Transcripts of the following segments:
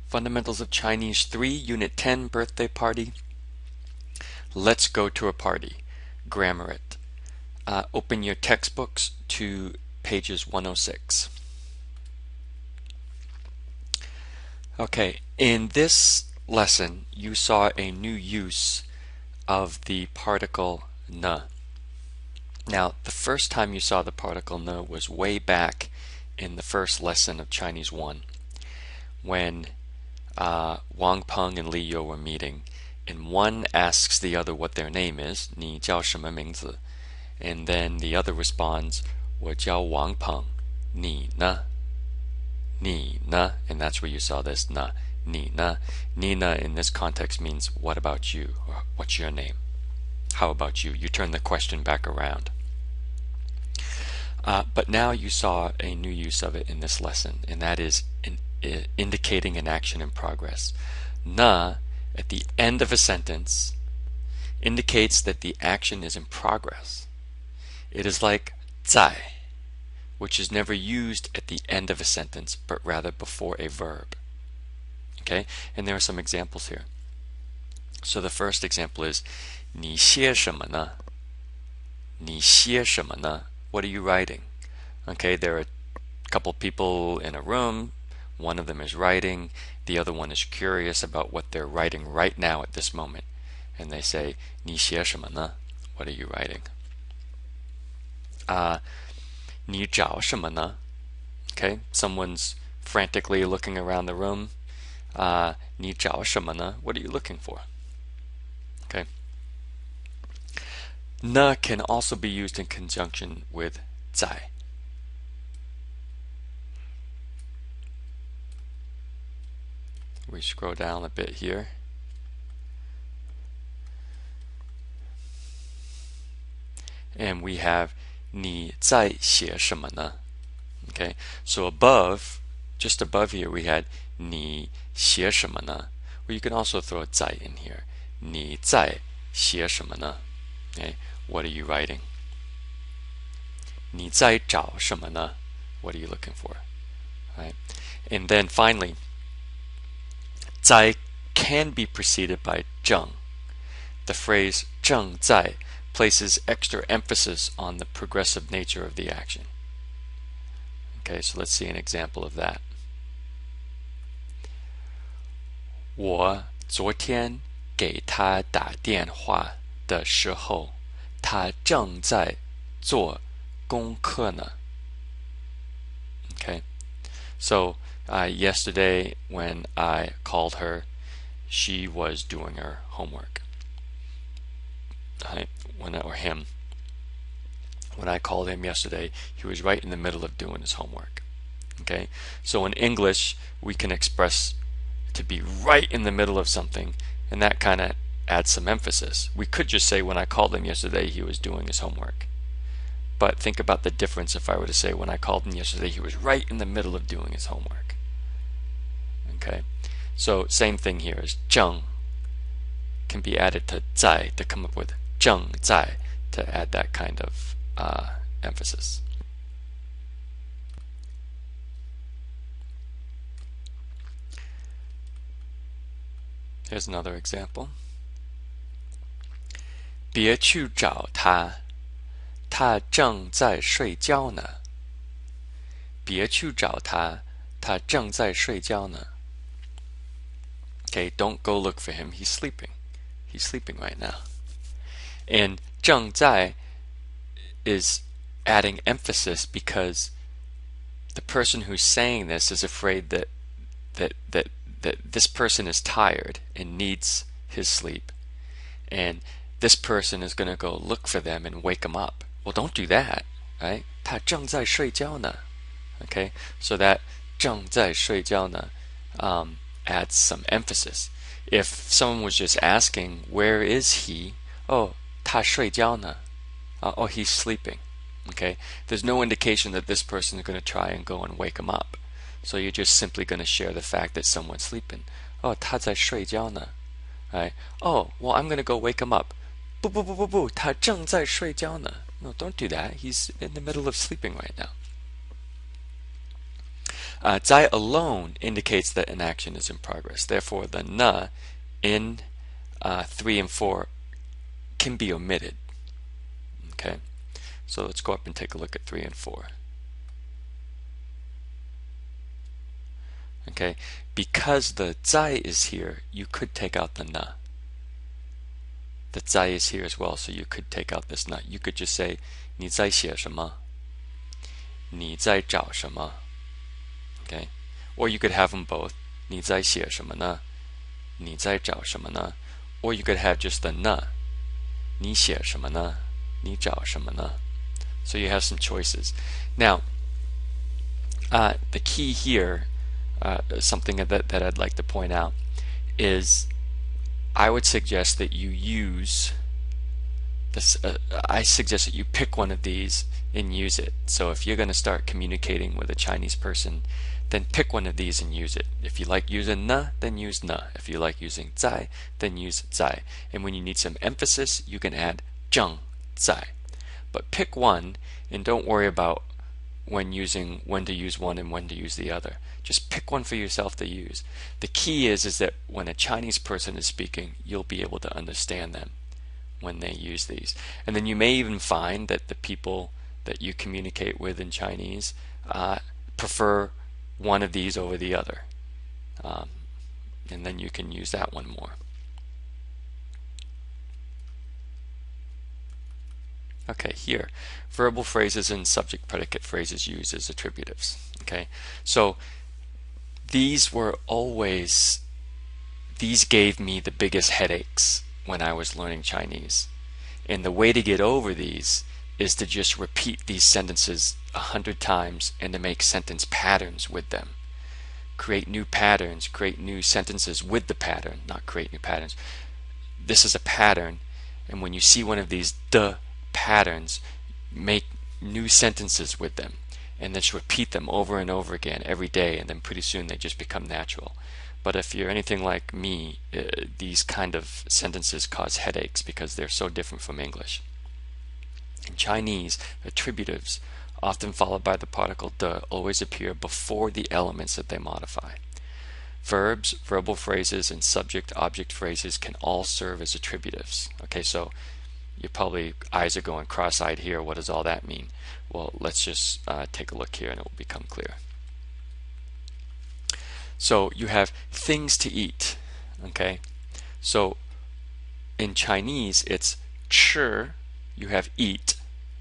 Fundamentals of Chinese 3, Unit 10, Birthday Party. Let's go to a party. Grammar it. Open your textbooks to pages 106. Okay, in this lesson, you saw a new use of the particle ne. Now, the first time you saw the particle ne was way back in the first lesson of Chinese 1, when Wang Peng and Li Yo were meeting, and one asks the other what their name is, 你叫什么名字? And then the other responds, 我叫王鹏,你呢? 你呢? And that's where you saw this na. 你呢? Nina in this context means what about you? Or what's your name? How about you? You turn the question back around. But now you saw a new use of it in this lesson, and that is indicating an action in progress. Na at the end of a sentence indicates that the action is in progress. It is like 在, which is never used at the end of a sentence, but rather before a verb. Okay? And there are some examples here. So the first example is 你写什么呢? 你写什么呢? What are you writing? Okay, there are a couple people in a room. One of them is writing. The other one is curious about what they're writing right now at this moment. And they say, 你写什么呢? What are you writing? 你找什么呢? Okay, someone's frantically looking around the room. 你找什么呢? What are you looking for? Okay. Ne can also be used in conjunction with 在. We scroll down a bit here. And we have 你在写什么呢? Okay, so above, just above here, we had 你写什么呢? Or you can also throw 在 in here. 你在写什么呢? Okay, what are you writing? 你在找什么呢? What are you looking for? Right? And then finally, 在 can be preceded by 正. The phrase 正在 places extra emphasis on the progressive nature of the action. Okay, so let's see an example of that. 我昨天给他打电话的时候，他正在做功课呢. Okay, so yesterday when I called her, she was doing her homework. Or him. When I called him yesterday, he was right in the middle of doing his homework. Okay, so in English, we can express to be right in the middle of something, and that kind of adds some emphasis. We could just say, when I called him yesterday, he was doing his homework. But think about the difference if I were to say, when I called him yesterday, he was right in the middle of doing his homework. Okay, so same thing here is 正 can be added to 在 to come up with 正在 to add that kind of emphasis. Here's another example. 别去找他，他正在睡觉呢。别去找他，他正在睡觉呢. Okay, don't go look for him. He's sleeping. He's sleeping right now. And 正在 is adding emphasis because the person who's saying this is afraid that this person is tired and needs his sleep, and this person is going to go look for them and wake them up. Well, don't do that, right? 他正在睡觉呢. Okay, so that 正在睡觉呢 adds some emphasis. If someone was just asking, where is he? Oh, 他睡觉呢. Oh, he's sleeping. Okay, there's no indication that this person is going to try and go and wake him up. So you're just simply going to share the fact that someone's sleeping. Oh, 他在睡觉呢. Right? Oh, well, I'm going to go wake him up. 不不不不不，他正在睡觉呢. No, don't do that. He's in the middle of sleeping right now. 在 alone indicates that an action is in progress. Therefore, the 呢 in 3 and 4 can be omitted. Okay, so let's go up and take a look at 3 and 4. Okay, because the 在 is here, you could take out the 呢. The 在 is here as well, so you could take out this 呢. You could just say 你在写什么?你在找什么? Okay, or you could have them both. 你在写什么呢?你在找什么呢? Or you could have just the 呢. 你写什么呢?你找什么呢? So you have some choices. Now, the key here, something that I'd like to point out, is I would suggest that you use this. I suggest that you pick one of these and use it. So if you're going to start communicating with a Chinese person, then pick one of these and use it. If you like using 呢, then use 呢. If you like using 在, then use 在. And when you need some emphasis, you can add 正在. But pick one and don't worry about when to use one and when to use the other. Just pick one for yourself to use. The key is that when a Chinese person is speaking, you'll be able to understand them when they use these. And then you may even find that the people that you communicate with in Chinese prefer one of these over the other. And then you can use that one more. Okay, here, verbal phrases and subject predicate phrases used as attributives. Okay, so these gave me the biggest headaches when I was learning Chinese. And the way to get over these is to just repeat these sentences 100 times and to make sentence patterns with them. Create new patterns, create new sentences with the pattern, not create new patterns. This is a pattern, and when you see one of these patterns, make new sentences with them and then just repeat them over and over again every day, and then pretty soon they just become natural. But if you're anything like me, these kind of sentences cause headaches because they're so different from English. In Chinese, attributives, often followed by the particle de, always appear before the elements that they modify. Verbs, verbal phrases, and subject-object phrases can all serve as attributives. Okay, so your probably eyes are going cross-eyed here. What does all that mean? Well, let's just take a look here and it will become clear. So you have things to eat. Okay, so in Chinese it's 吃, you have eat.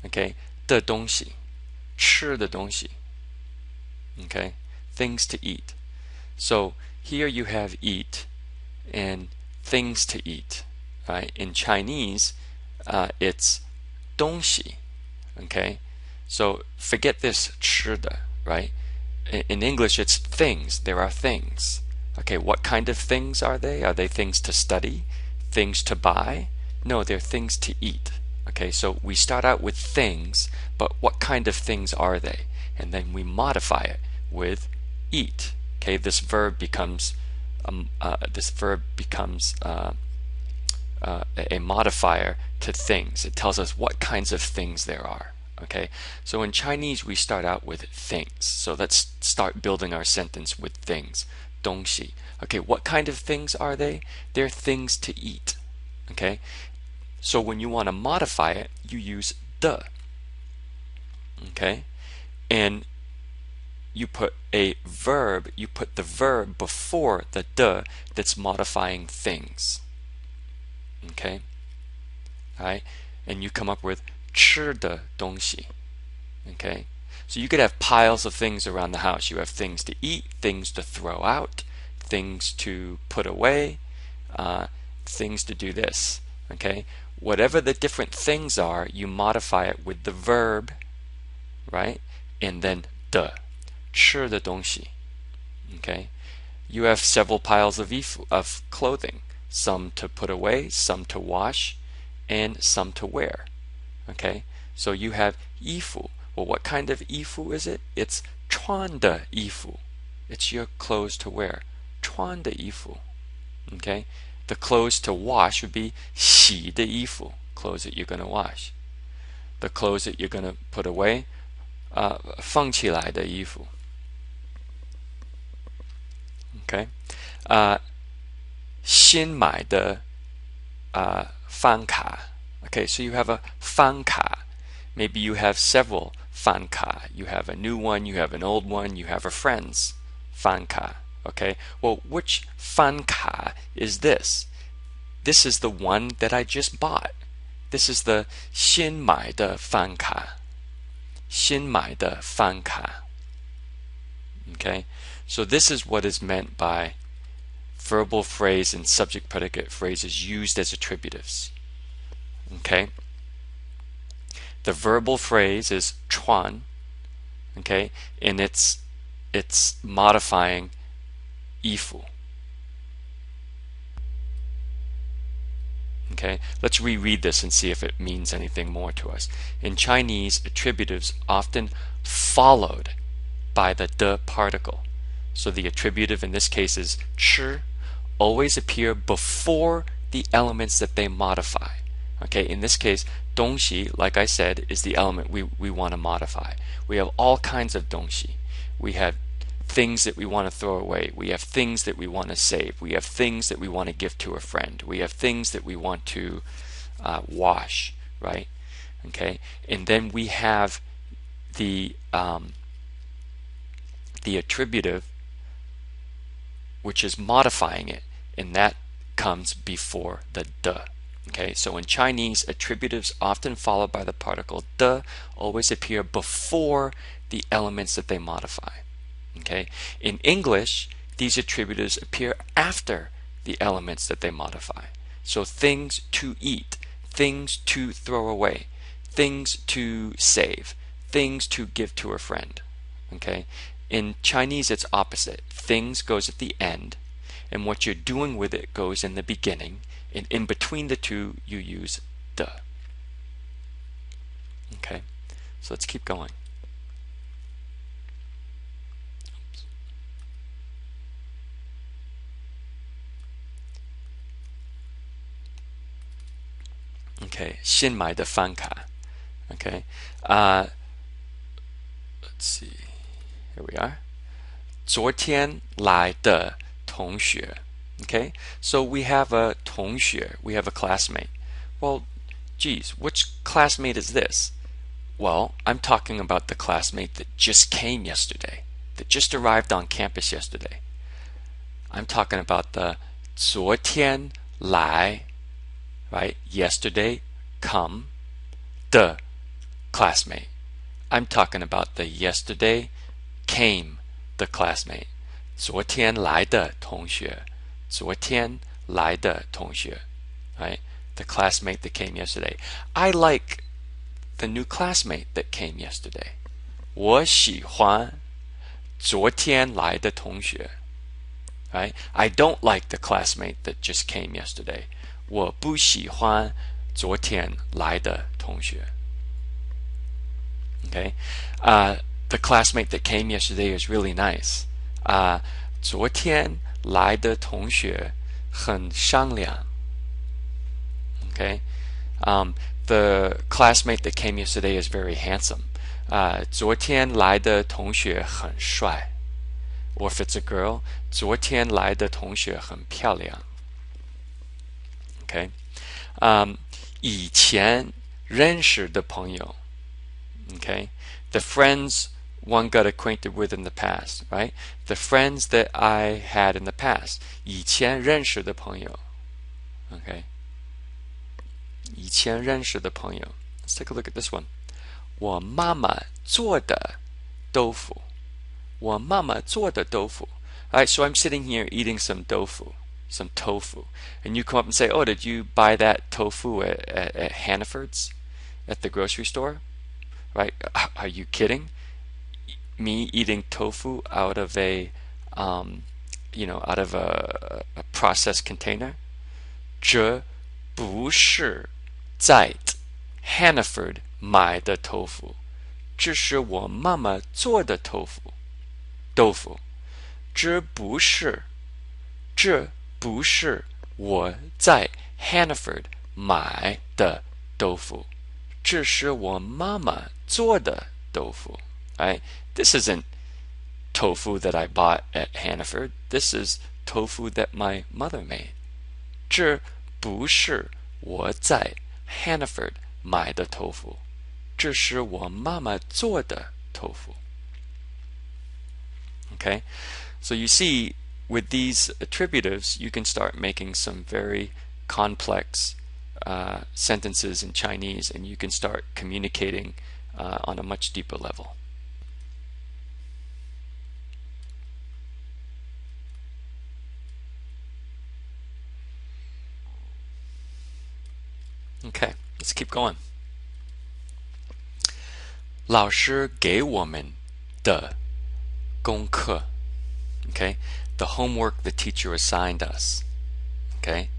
Okay, 的东西, 吃的东西. Okay, things to eat. So here you have eat and things to eat. Right? In Chinese, it's 东西. Okay, so forget this 吃的, right? In English, it's things. There are things. Okay, what kind of things are they? Are they things to study? Things to buy? No, they're things to eat. Okay, so we start out with things, but what kind of things are they? And then we modify it with eat. Okay, this verb becomes a modifier to things. It tells us what kinds of things there are. Okay, so in Chinese we start out with things. So let's start building our sentence with things. 东西. Okay, what kind of things are they? They're things to eat. Okay, so when you want to modify it, you use 的. Okay, and you put a verb, you put the verb before the 的 that's modifying things. Okay, all right, and you come up with 吃的东西. Okay, so you could have piles of things around the house. You have things to eat, things to throw out, things to put away, things to do this. Okay, whatever the different things are, you modify it with the verb, right? And then 的, 吃的东西. Okay, you have several piles of clothing, some to put away, some to wash, and some to wear. Okay, so you have 衣服. Well, what kind of 衣服 is it? It's 穿的衣服. It's your clothes to wear. 穿的衣服. Okay, the clothes to wash would be 洗的衣服, clothes that you're going to wash. The clothes that you're going to put away, 放起来的衣服. Okay. 新买的饭卡. Okay, so you have a 饭卡. Maybe you have several 饭卡. You have a new one, you have an old one, you have a friend's 饭卡. Okay, well, which 饭卡 is this? This is the one that I just bought. This is the 新买的饭卡. 新买的饭卡. Okay, so this is what is meant by verbal phrase and subject predicate phrases used as attributives. Okay, the verbal phrase is 穿, okay, and it's modifying 衣服. Okay, let's reread this and see if it means anything more to us. In Chinese, attributives often followed by the de particle. So the attributive in this case is 吃, always appear before the elements that they modify. Okay, in this case, 东西, like I said, is the element we want to modify. We have all kinds of 东西. We have things that we want to throw away. We have things that we want to save. We have things that we want to give to a friend. We have things that we want to wash, right? Okay, and then we have the attributive, which is modifying it, and that comes before the de. Okay, so in Chinese, attributives often followed by the particle de always appear before the elements that they modify. Okay, in English, these attributives appear after the elements that they modify. So things to eat, things to throw away, things to save, things to give to a friend. Okay, in Chinese, it's opposite. Things goes at the end, and what you're doing with it goes in the beginning, and in between the two, you use de. Okay, so let's keep going. Okay, 新买的饭卡. Okay, let's see. Here we are. 昨天来的同学. Okay, so we have a 同学, we have a classmate. Well, geez, which classmate is this? Well, I'm talking about the classmate that just came yesterday, that just arrived on campus yesterday. I'm talking about the 昨天来, right? Yesterday, come, the classmate. I'm talking about the yesterday came, the classmate. 昨天来的同学. 昨天来的同学, right? The classmate that came yesterday. I like the new classmate that came yesterday. 我喜欢昨天来的同学. Right? I don't like the classmate that just came yesterday. 我不喜欢昨天来的同学. Okay? The classmate that came yesterday is really nice. 昨天来的同学很善良. Okay? The classmate that came yesterday is very handsome. 昨天来的同学很帅. Or if it's a girl, 昨天来的同学很漂亮. Okay? 以前认识的朋友. Okay? The friends one got acquainted with in the past, right? The friends that I had in the past. 以前认识的朋友. Okay? 以前认识的朋友. Let's take a look at this one. 我妈妈做的豆腐. 我妈妈做的豆腐. Alright, so I'm sitting here eating some tofu. And you come up and say, oh, did you buy that tofu at Hannaford's at the grocery store? Right? Are you kidding? Me eating tofu out of a processed container? 这不是在 Hannaford 买的豆腐，这是我妈妈做的豆腐。这不是我在 Hannaford 买的豆腐，这是我妈妈做的豆腐。Right? This isn't tofu that I bought at Hannaford. This is tofu that my mother made. 这不是我在 Hannaford 买的 tofu. 这是我妈妈做的 tofu. Okay? So you see, with these attributives, you can start making some very complex sentences in Chinese, and you can start communicating on a much deeper level. Okay, let's keep going. 老师给我们的功课. Okay, the homework the teacher assigned us. Okay,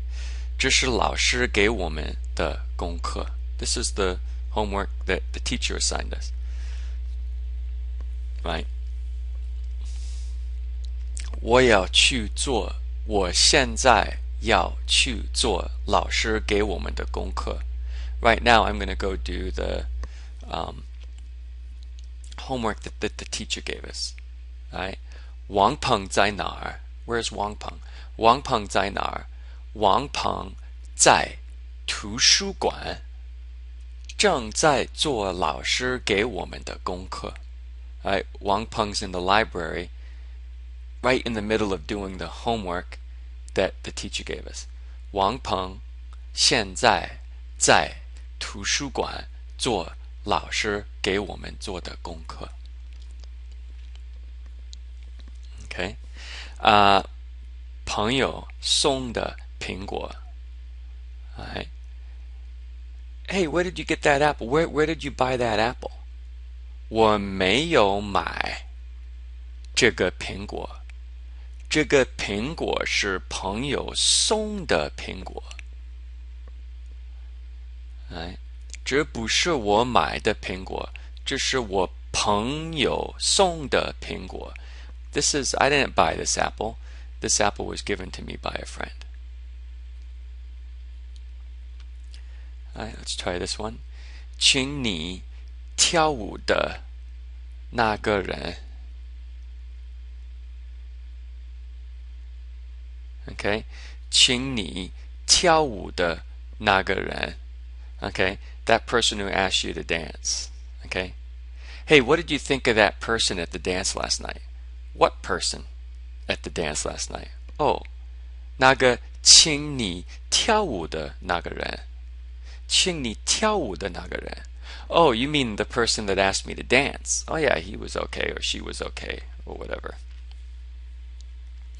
这是老师给我们的功课. This is the homework that the teacher assigned us. Right? 我要去做，我现在要去做老师给我们的功课. Right now, I'm going to go do the homework that the teacher gave us. Right? 王鹏在哪儿? Where's Wang Peng? 王鹏在哪儿? 王鹏在图书馆，正在做老师给我们的功课. Right? Wang Peng's in the library, right in the middle of doing the homework that the teacher gave us. 王鹏现在在图书馆做老师给我们做的功课. Okay? 朋友送的苹果. Alright. Hey, where did you get that apple? Where did you buy that apple? 我没有买这个苹果. 这个苹果是朋友送的苹果. Right? 这不是我买的苹果，这是我朋友送的苹果. This is, I didn't buy this apple. This apple was given to me by a friend. Alright, let's try this one. 请你跳舞的那个人. Okay? 请你跳舞的那个人. Okay? That person who asked you to dance. Okay? Hey, what did you think of that person at the dance last night? What person at the dance last night? Oh, 那个请你跳舞的那个人. 请你跳舞的那个人. Oh, you mean the person that asked me to dance? Oh yeah, he was okay, or she was okay, or whatever.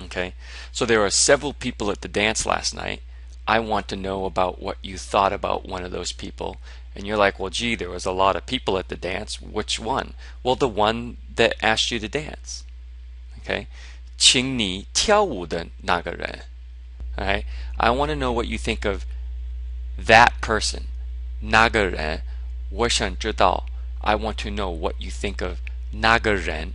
Okay? So there are several people at the dance last night. I want to know about what you thought about one of those people. And you're like, well, gee, there was a lot of people at the dance. Which one? Well, the one that asked you to dance. Okay? 请你跳舞的那个人. Alright? I want to know what you think of that person. 那个人. 我想知道. I want to know what you think of 那个人.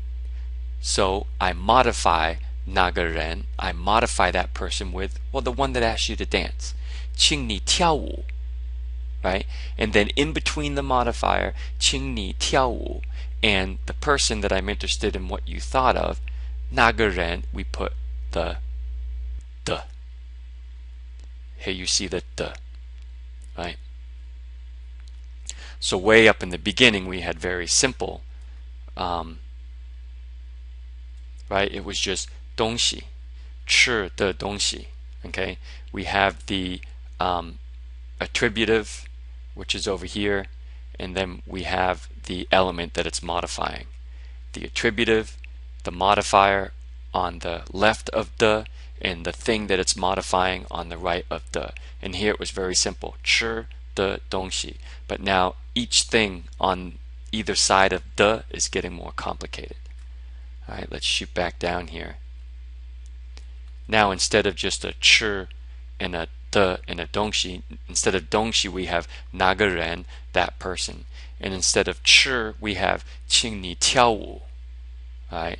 So I modify 那个人. I modify that person with, well, the one that asked you to dance. 请你跳舞. Right? And then in between the modifier, 请你跳舞, and the person that I'm interested in what you thought of, 那个人, we put the. Here you see the. Right? So way up in the beginning, we had very simple, right? It was just 东西, 吃的东西. Okay? We have the attributive, which is over here, and then we have the element that it's modifying. The attributive, the modifier on the left of the, and the thing that it's modifying on the right of the. And here it was very simple. 吃的东西. But now each thing on either side of the is getting more complicated. Alright, let's shoot back down here. Now instead of just a 吃 and a the and a 东西, instead of 东西we have 那个人, that person. And instead of 吃 we have 请你跳舞. Alright?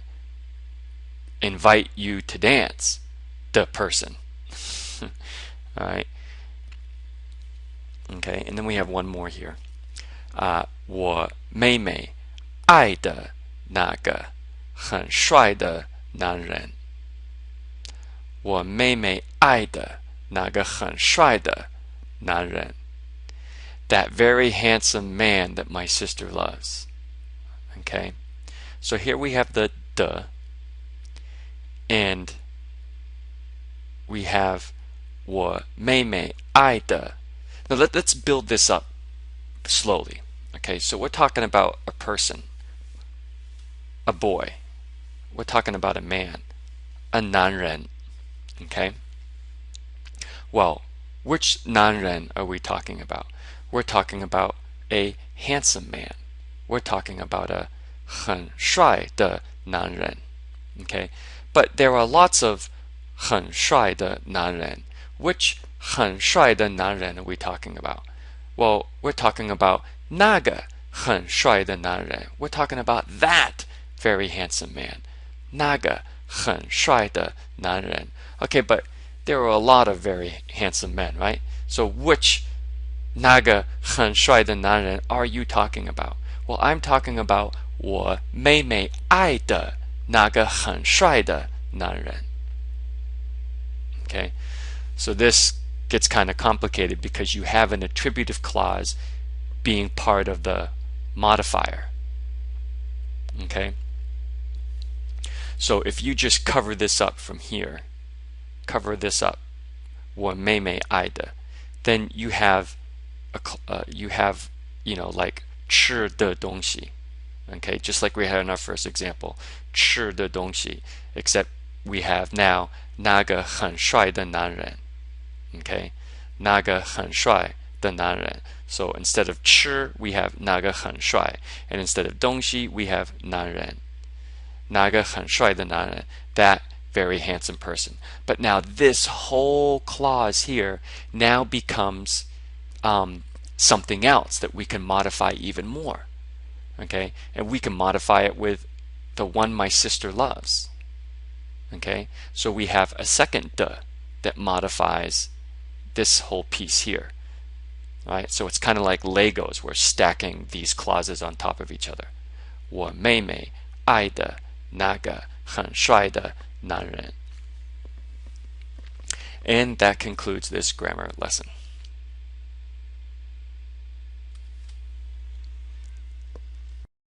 Invite you to dance, the person. Alright? Okay, and then we have one more here. 我妹妹爱的那个很帅的男人。我妹妹爱的那个很帅的男人。That very handsome man that my sister loves. Okay? So here we have the de, and we have 我妹妹爱的. Now let's build this up slowly. Okay, so we're talking about a person, a boy. We're talking about a man, a 男人. Okay? Well, which 男人 are we talking about? We're talking about a handsome man. We're talking about a 很帅的男人. Okay? But there are lots of 很帅的男人. Which 很帅的男人 are we talking about? Well, we're talking about 那个很帅的男人. We're talking about that very handsome man. 那个很帅的男人. Okay, but there are a lot of very handsome men, right? So which 那个很帅的男人 are you talking about? Well, I'm talking about 我妹妹爱的那个很帅的男人. Okay? So this gets kind of complicated because you have an attributive clause being part of the modifier. Okay? So if you just cover this up from here, cover this up, 我妹妹爱的, then you have like 吃的东西. Okay, just like we had in our first example, 吃的东西, except we have now 那个很帅的男人. Okay, 那个很帅的男人. So instead of 吃, we have 那个很帅, and instead of 东西, we have 男人. 那个很帅的男人, that very handsome person. But now this whole clause here now becomes something else that we can modify even more. Okay, and we can modify it with the one my sister loves. Okay, so we have a second de that modifies this whole piece here. Right, so it's kind of like Legos. We're stacking these clauses on top of each other. 我妹妹爱的那个很帅的男人. And that concludes this grammar lesson.